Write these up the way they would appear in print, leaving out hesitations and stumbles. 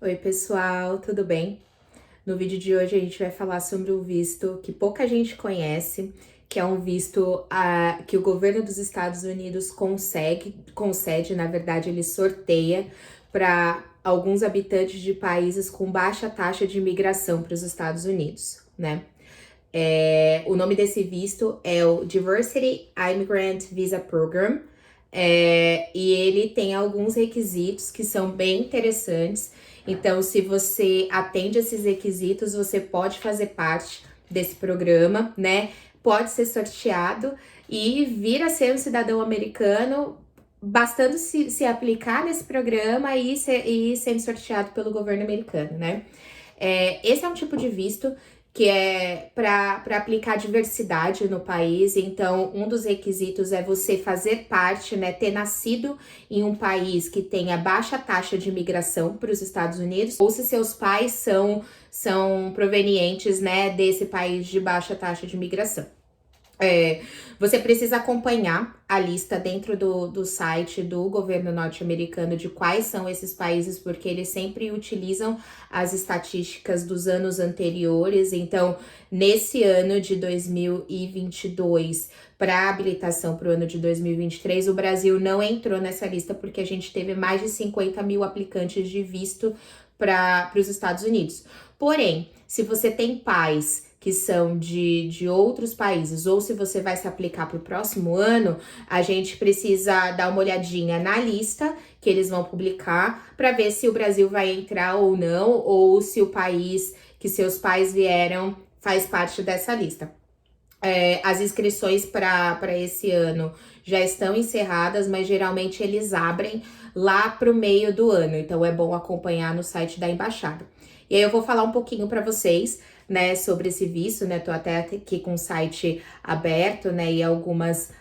Oi, pessoal, tudo bem? No vídeo de hoje a gente vai falar sobre um visto que pouca gente conhece, que é um visto que o governo dos Estados Unidos concede, na verdade, ele sorteia para alguns habitantes de países com baixa taxa de imigração para os Estados Unidos, né? O nome desse visto é o Diversity Immigrant Visa Program, e ele tem alguns requisitos que são bem interessantes. Então, se você atende esses requisitos, você pode fazer parte desse programa, né? Pode ser sorteado e vir a ser um cidadão americano, bastando se aplicar nesse programa e sendo sorteado pelo governo americano, né? Esse é um tipo de visto que é para aplicar diversidade no país. Então, um dos requisitos é você fazer parte, né, ter nascido em um país que tenha baixa taxa de imigração para os Estados Unidos, ou se seus pais são provenientes, né, desse país de baixa taxa de imigração. Você precisa acompanhar a lista dentro do site do governo norte-americano de quais são esses países, porque eles sempre utilizam as estatísticas dos anos anteriores. Então, nesse ano de 2022, para habilitação para o ano de 2023, o Brasil não entrou nessa lista porque a gente teve mais de 50 mil aplicantes de visto para os Estados Unidos. Porém, se você tem pais que são de outros países, ou se você vai se aplicar para o próximo ano, a gente precisa dar uma olhadinha na lista que eles vão publicar para ver se o Brasil vai entrar ou não, ou se o país que seus pais vieram faz parte dessa lista. As inscrições para esse ano já estão encerradas, mas geralmente eles abrem lá para o meio do ano, então é bom acompanhar no site da embaixada. E aí eu vou falar um pouquinho para vocês, né, sobre esse visto, né? Tô até aqui com o site aberto, né, e algumas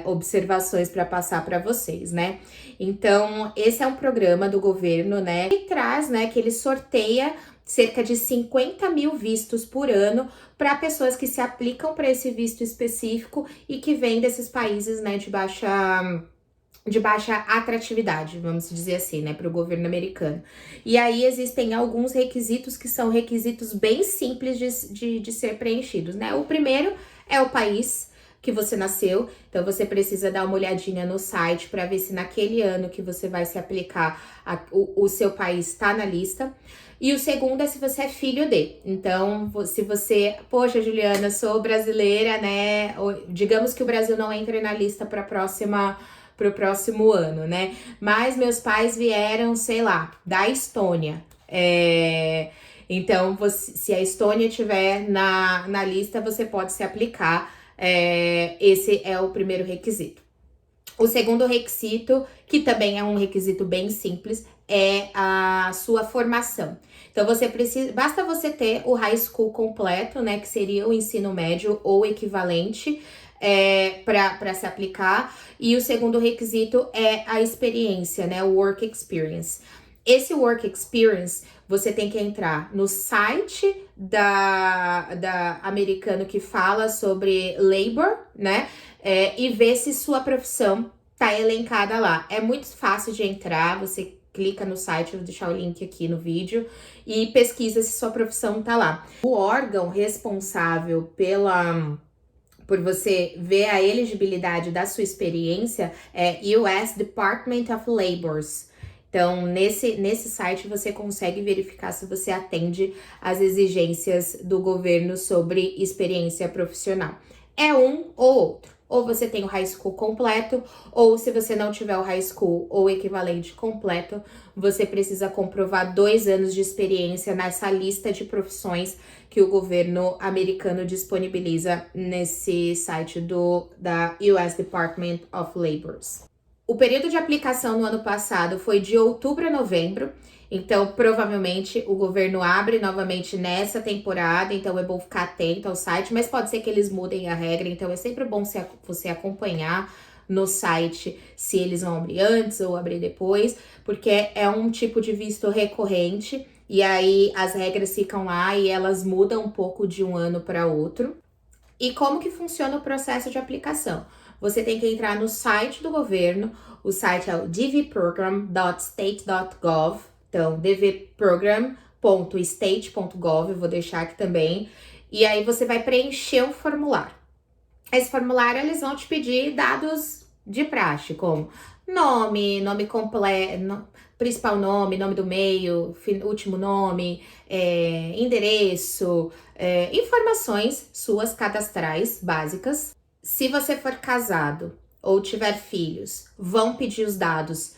observações para passar para vocês, né? Então, esse é um programa do governo, né, que traz, né, que ele sorteia cerca de 50 mil vistos por ano para pessoas que se aplicam para esse visto específico e que vêm desses países, né, de baixa atratividade, vamos dizer assim, né, para o governo americano. E aí existem alguns requisitos que são requisitos bem simples de ser preenchidos, né? O primeiro é o país que você nasceu, então você precisa dar uma olhadinha no site para ver se naquele ano que você vai se aplicar, o seu país está na lista. E o segundo é se você é filho de. Então, se você, poxa, Juliana, sou brasileira, né? Digamos que o Brasil não entre na lista para o próximo ano, né? Mas meus pais vieram, sei lá, da Estônia. Então, se a Estônia estiver na lista, você pode se aplicar. Esse é o primeiro requisito. O segundo requisito, que também é um requisito bem simples, é a sua formação. Então, basta você ter o high school completo, né, que seria o ensino médio ou equivalente, para se aplicar. E o segundo requisito é a experiência, né, o work experience. Esse work experience, você tem que entrar no site da americano que fala sobre labor, né, e ver se sua profissão tá elencada lá. É muito fácil de entrar, você clica no site, eu vou deixar o link aqui no vídeo, e pesquisa se sua profissão tá lá. O órgão responsável por você ver a elegibilidade da sua experiência é US Department of Labor. Então, nesse site você consegue verificar se você atende às exigências do governo sobre experiência profissional. É um ou outro. Ou você tem o high school completo, ou se você não tiver o high school ou equivalente completo, você precisa comprovar 2 anos de experiência nessa lista de profissões que o governo americano disponibiliza nesse site da US Department of Labor. O período de aplicação no ano passado foi de outubro a novembro, então provavelmente o governo abre novamente nessa temporada, então é bom ficar atento ao site, mas pode ser que eles mudem a regra, então é sempre bom você acompanhar no site se eles vão abrir antes ou abrir depois, porque é um tipo de visto recorrente e aí as regras ficam lá e elas mudam um pouco de um ano para outro. E como que funciona o processo de aplicação? Você tem que entrar no site do governo, o site é o dvprogram.state.gov, Então, dvprogram.state.gov, eu vou deixar aqui também. E aí você vai preencher um formulário. Esse formulário, eles vão te pedir dados de praxe, como nome completo, principal nome do meio, último nome, endereço, informações suas cadastrais básicas. Se você for casado ou tiver filhos, vão pedir os dados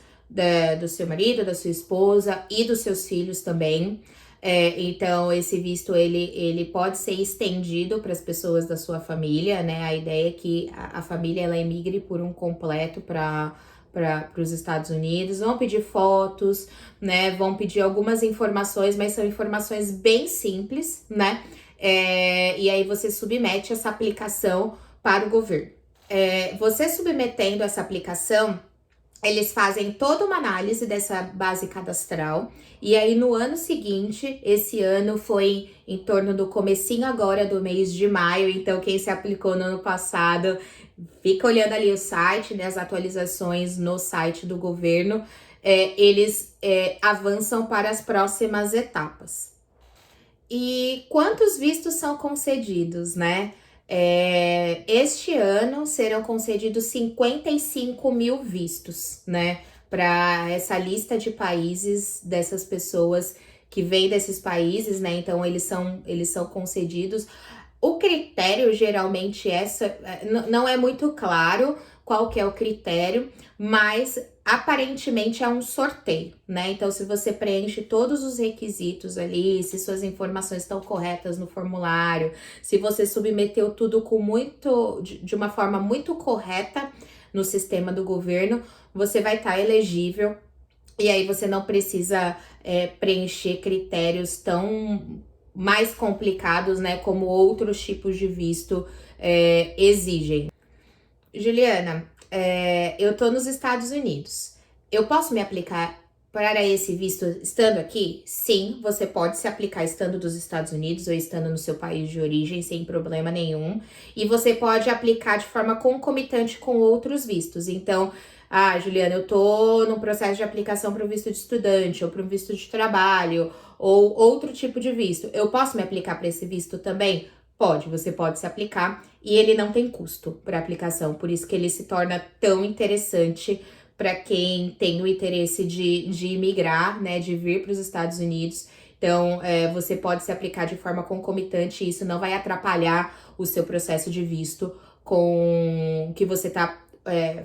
do seu marido, da sua esposa e dos seus filhos também. Então, esse visto, ele pode ser estendido para as pessoas da sua família, né? A ideia é que a família, ela emigre por um completo para os Estados Unidos. Vão pedir fotos, né? Vão pedir algumas informações, mas são informações bem simples, né? E aí você submete essa aplicação para o governo. Você submetendo essa aplicação, eles fazem toda uma análise dessa base cadastral, e aí no ano seguinte, esse ano foi em torno do comecinho agora do mês de maio, então quem se aplicou no ano passado, fica olhando ali o site, né, as atualizações no site do governo, eles avançam para as próximas etapas. E quantos vistos são concedidos, né? Este ano serão concedidos 55 mil vistos, né? Para essa lista de países dessas pessoas que vêm desses países, né? Então eles são concedidos. O critério geralmente não é muito claro qual que é o critério, mas aparentemente é um sorteio, né? Então, se você preenche todos os requisitos ali, se suas informações estão corretas no formulário, se você submeteu tudo de uma forma muito correta no sistema do governo, você vai estar elegível. E aí você não precisa preencher critérios tão mais complicados, né? Como outros tipos de visto exigem. Juliana, eu tô nos Estados Unidos. Eu posso me aplicar para esse visto estando aqui? Sim, você pode se aplicar estando dos Estados Unidos ou estando no seu país de origem, sem problema nenhum. E você pode aplicar de forma concomitante com outros vistos. Então, Juliana, eu tô no processo de aplicação para o visto de estudante, ou para um visto de trabalho, ou outro tipo de visto. Eu posso me aplicar para esse visto também? Pode, você pode se aplicar e ele não tem custo para aplicação, por isso que ele se torna tão interessante para quem tem o interesse de imigrar, né, de vir para os Estados Unidos. Então, você pode se aplicar de forma concomitante e isso não vai atrapalhar o seu processo de visto com o que você está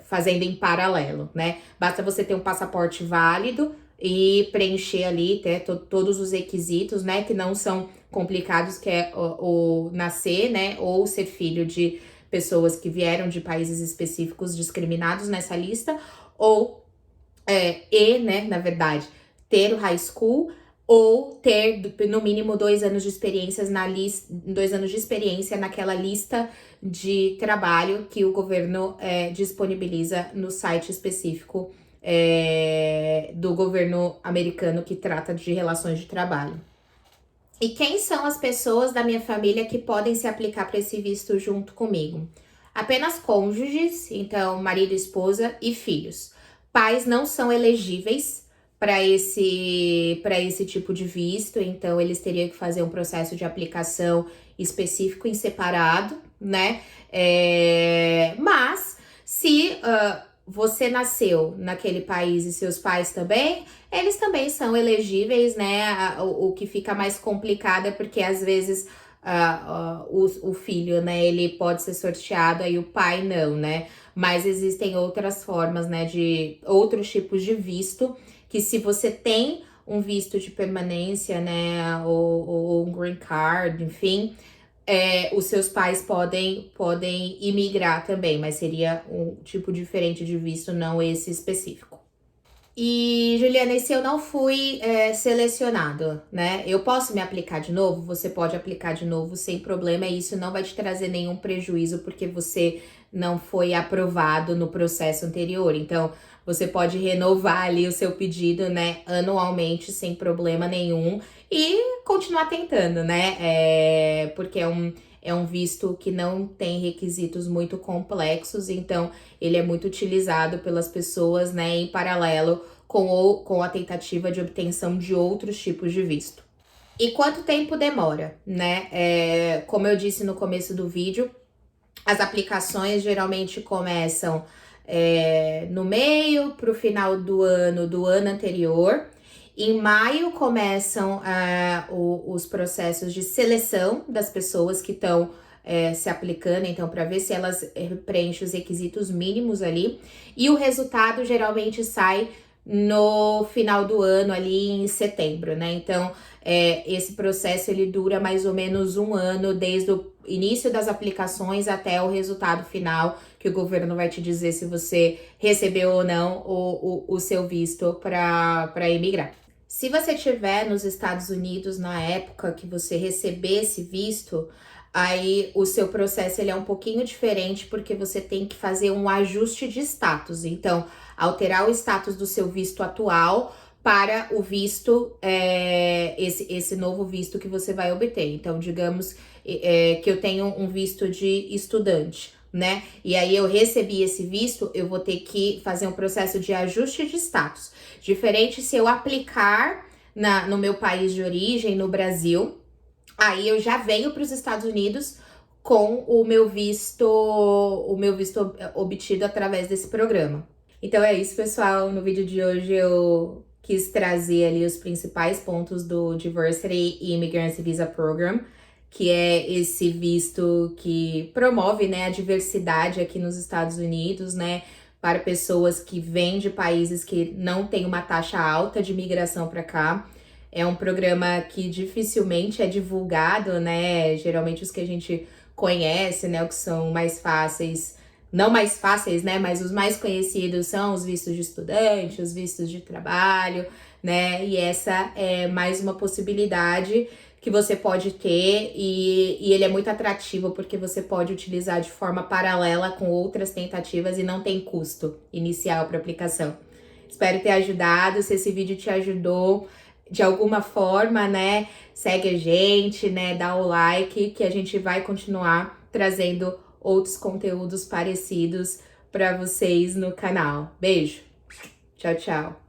fazendo em paralelo, né? Basta você ter um passaporte válido e preencher ali todos os requisitos, né, que não são complicados, que é o nascer, né, ou ser filho de pessoas que vieram de países específicos discriminados nessa lista, ou, né, na verdade, ter o high school, ou ter no mínimo 2 anos de experiências 2 anos de experiência naquela lista de trabalho que o governo disponibiliza no site específico do governo americano que trata de relações de trabalho. E quem são as pessoas da minha família que podem se aplicar para esse visto junto comigo? Apenas cônjuges, então marido, esposa e filhos. Pais não são elegíveis para esse tipo de visto, então eles teriam que fazer um processo de aplicação específico em separado, né? Mas se você nasceu naquele país e seus pais também, eles também são elegíveis, né? O que fica mais complicado é porque às vezes o filho, né, ele pode ser sorteado, aí o pai não, né? Mas existem outras formas, né, de outros tipos de visto, que se você tem um visto de permanência, né, ou um green card, enfim, os seus pais podem imigrar também, mas seria um tipo diferente de visto, não esse específico. E, Juliana, e se eu não fui selecionado, né? Eu posso me aplicar de novo? Você pode aplicar de novo sem problema, e isso não vai te trazer nenhum prejuízo, porque você não foi aprovado no processo anterior. Então, você pode renovar ali o seu pedido, né, anualmente, sem problema nenhum, e continuar tentando, né? Porque é um visto que não tem requisitos muito complexos, então ele é muito utilizado pelas pessoas, né, em paralelo com a tentativa de obtenção de outros tipos de visto. E quanto tempo demora, né? Como eu disse no começo do vídeo, as aplicações geralmente começam no meio para o final do ano anterior. Em maio começam os processos de seleção das pessoas que estão se aplicando, então, para ver se elas preenchem os requisitos mínimos ali. E o resultado geralmente sai no final do ano, ali em setembro, né? Então, esse processo ele dura mais ou menos um ano, desde o início das aplicações até o resultado final, que o governo vai te dizer se você recebeu ou não o seu visto para emigrar. Se você estiver nos Estados Unidos na época que você receber esse visto, aí o seu processo ele é um pouquinho diferente, porque você tem que fazer um ajuste de status. Então, alterar o status do seu visto atual para o visto, esse novo visto que você vai obter. Então, digamos que eu tenho um visto de estudante, né? E aí eu recebi esse visto, eu vou ter que fazer um processo de ajuste de status. Diferente se eu aplicar no meu país de origem, no Brasil, aí eu já venho para os Estados Unidos com o meu visto obtido através desse programa. Então é isso, pessoal. No vídeo de hoje eu quis trazer ali os principais pontos do Diversity Immigrant Visa Program, que é esse visto que promove, né, a diversidade aqui nos Estados Unidos, né, para pessoas que vêm de países que não têm uma taxa alta de migração para cá. É um programa que dificilmente é divulgado, né? Geralmente os que a gente conhece, né, o que são mais fáceis, não mais fáceis, né, mas os mais conhecidos são os vistos de estudante, os vistos de trabalho, né? E essa é mais uma possibilidade que você pode ter e ele é muito atrativo porque você pode utilizar de forma paralela com outras tentativas e não tem custo inicial para aplicação. Espero ter ajudado. Se esse vídeo te ajudou de alguma forma, né, segue a gente, né, dá o like, que a gente vai continuar trazendo outros conteúdos parecidos para vocês no canal. Beijo, tchau, tchau.